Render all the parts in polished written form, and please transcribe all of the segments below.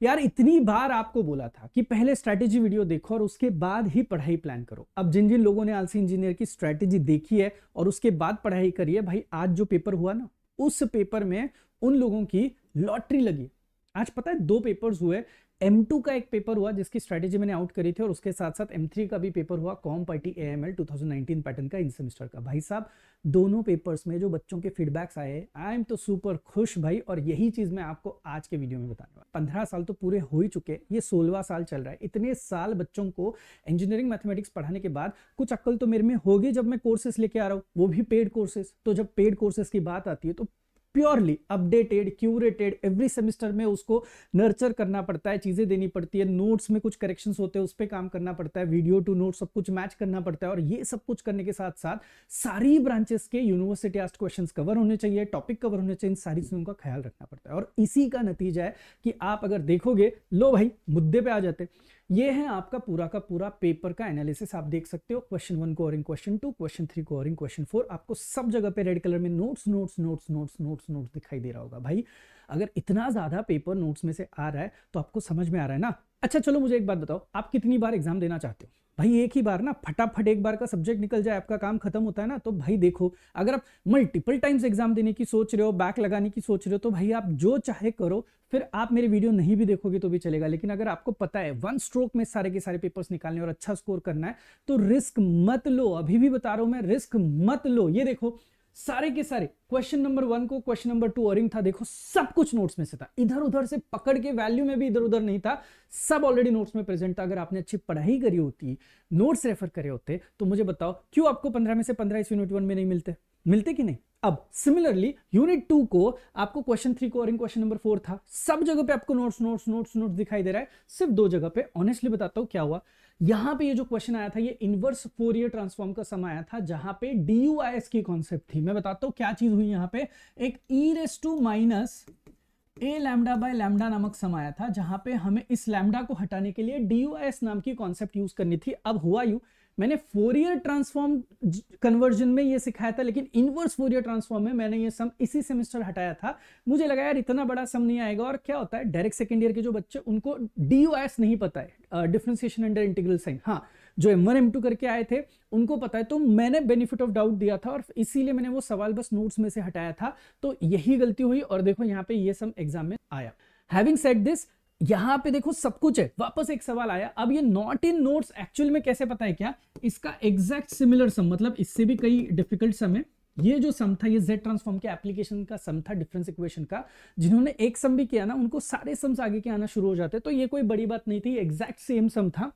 यार इतनी बार आपको बोला था कि पहले स्ट्रैटेजी वीडियो देखो और उसके बाद ही पढ़ाई प्लान करो। अब जिन जिन लोगों ने आलसी इंजीनियर की स्ट्रैटेजी देखी है और उसके बाद पढ़ाई करी है, भाई आज जो पेपर हुआ ना, उस पेपर में उन लोगों की लॉटरी लगी। आज पता है 2 पेपर्स हुए। M2 का एक पेपर हुआ जिसकी स्ट्रैटेजी मैंने आउट करी थी, और उसके साथ साथ M3 का भी पेपर हुआ, कॉम्प IT AML 2019 पैटर्न का इन सेमेस्टर का। भाई साहब दोनों पेपर्स में जो बच्चों के फीडबैक्स आए, आई एम तो सुपर खुश भाई। और यही चीज मैं आपको आज के वीडियो में बताने वाला। 15 साल तो पूरे हो ही चुके, ये 16वां साल चल रहा है। इतने साल बच्चों को इंजीनियरिंग मैथमेटिक्स पढ़ाने के बाद कुछ अक्ल तो मेरे में होगी जब मैं कोर्सेस लेके आ रहा हूँ, वो भी पेड कोर्सेस। तो जब पेड कोर्सेस की बात आती है तो purely updated, curated, every semester में उसको नर्चर करना पड़ता है, चीजें देनी पड़ती है, नोट्स में कुछ करेक्शंस होते हैं उस पर काम करना पड़ता है, वीडियो टू नोट सब कुछ मैच करना पड़ता है। और ये सब कुछ करने के साथ साथ सारी ब्रांचेस के यूनिवर्सिटी आस्क्ड क्वेश्चंस कवर होने चाहिए, टॉपिक कवर होने चाहिए, इन सारी चीजों का ख्याल रखना पड़ता है। और इसी का नतीजा है कि आप अगर देखोगे, लो भाई मुद्दे पे आ जाते, ये है आपका पूरा का पूरा पेपर का एनालिसिस। आप देख सकते हो क्वेश्चन 1 को और इन क्वेश्चन 2, क्वेश्चन 3 को और इन क्वेश्चन 4, आपको सब जगह पे रेड कलर में notes notes notes notes notes notes दिखाई दे रहा होगा। भाई अगर इतना ज्यादा पेपर नोट्स में से आ रहा है तो आपको समझ में आ रहा है ना। अच्छा चलो मुझे एक बात बताओ, आप कितनी बार एग्जाम देना चाहते हो? भाई एक ही बार ना, फटाफट एक बार का सब्जेक्ट निकल जाए, आपका काम खत्म होता है ना। तो भाई देखो, अगर आप मल्टीपल टाइम्स एग्जाम देने की सोच रहे हो, बैक लगाने की सोच रहे हो, तो भाई आप जो चाहे करो, फिर आप मेरे वीडियो नहीं भी देखोगे तो भी चलेगा। लेकिन अगर आपको पता है 1 स्ट्रोक में सारे के सारे पेपर्स निकालने और अच्छा स्कोर करना है, तो रिस्क मत लो। अभी भी बता रहा हूं मैं, रिस्क मत लो। ये देखो सारे के सारे क्वेश्चन नंबर 1 को, क्वेश्चन नंबर 2 और था, देखो सब कुछ नोट्स में से था, इधर उधर से पकड़ के वैल्यू में भी इधर उधर नहीं था, सब ऑलरेडी नोट्स में प्रेजेंट था। अगर आपने अच्छी पढ़ाई करी होती, नोट्स रेफर करे होते, तो मुझे बताओ क्यों आपको 15 में से 15 इस यूनिट 1 में नहीं मिलते कि नहीं? अब सिमिलरली यूनिट 2 को आपको क्वेश्चन 3 को और इन क्वेश्चन नंबर 4 था, सब जगह पे आपको नोट्स नोट्स नोट्स नोट्स दिखाई दे रहा है, सिर्फ 2 जगह पे ऑनेस्टली बताता हूं क्या हुआ। यहां पे ये जो क्वेश्चन आया था, ये इनवर्स फोरियर ट्रांसफॉर्म का सम आया था, जहां पे DUIS की कॉन्सेप्ट थी। मैं बताता हूं क्या चीज हुई यहां पे। एक e⁻⁻ लैम्डा बाय लैम्डा नामक सम आया था, जहां पे हमें इस लैम्डा को हटाने के लिए DUIS नाम की कॉन्सेप्ट यूज करनी थी। अब हुआ यूं, मैंने फोरियर ट्रांसफॉर्म कन्वर्जन में ये सिखाया था, लेकिन इनवर्स फोरियर ट्रांसफॉर्म में मैंने ये सम इसी सेमेस्टर हटाया था। मुझे लगा यार इतना बड़ा सम नहीं आएगा। और क्या होता है, डायरेक्ट सेकेंड ईयर के जो बच्चे, उनको DUIS नहीं पता है, डिफरेंशिएशन अंडर इंटीग्रल साइन। हाँ, जो M1 M2 करके आए थे उनको पता है। तो मैंने बेनिफिट ऑफ डाउट दिया था और इसीलिए मैंने वो सवाल बस नोट्स में से हटाया था। तो यही गलती हुई और देखो यहाँ पे ये सम एग्जाम में आया। हैविंग सेड दिस, यहां पे देखो सब कुछ है, वापस एक सवाल आया। अब ये नॉट इन नोट्स एक्चुअल में कैसे पता है क्या? इसका एग्जैक्ट सिमिलर सम, मतलब इससे भी कई डिफिकल्ट सम है। ये जो सम था, ये Z ट्रांसफॉर्म के एप्लीकेशन का सम था, डिफरेंस इक्वेशन का। जिन्होंने एक सम भी किया ना, उनको सारे सम्स आगे के आना शुरू हो जाते। तो ये कोई बड़ी बात नहीं थी, एग्जैक्ट सेम सम था।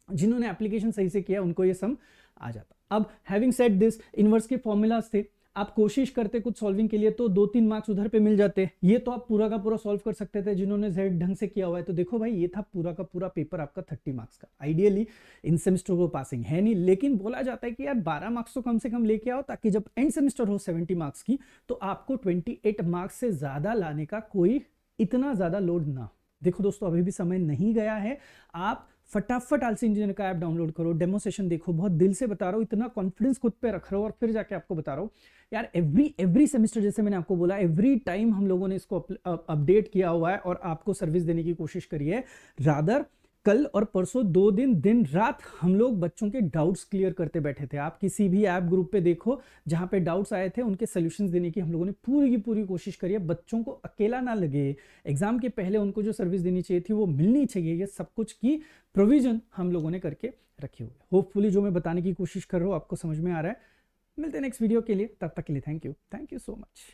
जिन्होंने एप्लीकेशन सही से किया उनको ये सम आ जाता। अब हैविंग सेड दिस, इनवर्स के फॉर्मूलाज थे, आप कोशिश करते कुछ सॉल्विंग के लिए तो 2-3 मार्क्स उधर पे मिल जाते। ये तो आप पूरा का पूरा सॉल्व कर सकते थे जिन्होंने Z ढंग से किया हुआ है। तो देखो भाई, ये था पूरा का पूरा पेपर आपका 30 मार्क्स का। आइडियली इन सेमेस्टर को पासिंग है नहीं, लेकिन बोला जाता है कि यार 12 मार्क्स तो कम से कम लेके आओ, ताकि जब एंड सेमेस्टर हो 70 मार्क्स की, तो आपको 28 मार्क्स से ज्यादा लाने का कोई इतना ज्यादा लोड ना। देखो दोस्तों, अभी भी समय नहीं गया है। आप फटाफट आलसी इंजीनियर का ऐप डाउनलोड करो, डेमो सेशन देखो। बहुत दिल से बता रहा हूं, इतना कॉन्फिडेंस खुद पे रख रहा हूं और फिर जाके आपको बता रहा हूं यार। एवरी सेमेस्टर, जैसे मैंने आपको बोला, एवरी टाइम हम लोगों ने इसको अपडेट किया हुआ है और आपको सर्विस देने की कोशिश करी है। रादर कल और परसों 2 दिन दिन रात हम लोग बच्चों के डाउट्स क्लियर करते बैठे थे। आप किसी भी ऐप ग्रुप पे देखो, जहां पे डाउट्स आए थे उनके सॉल्यूशंस देने की हम लोगों ने पूरी की पूरी कोशिश करी है। बच्चों को अकेला ना लगे, एग्जाम के पहले उनको जो सर्विस देनी चाहिए थी वो मिलनी चाहिए। ये सब कुछ की प्रोविजन हम लोगों ने करके रखी हुई है। होपफुली जो मैं बताने की कोशिश कर रहा हूँ आपको समझ में आ रहा है। मिलते हैं नेक्स्ट वीडियो के लिए, तब तक के लिए थैंक यू सो मच।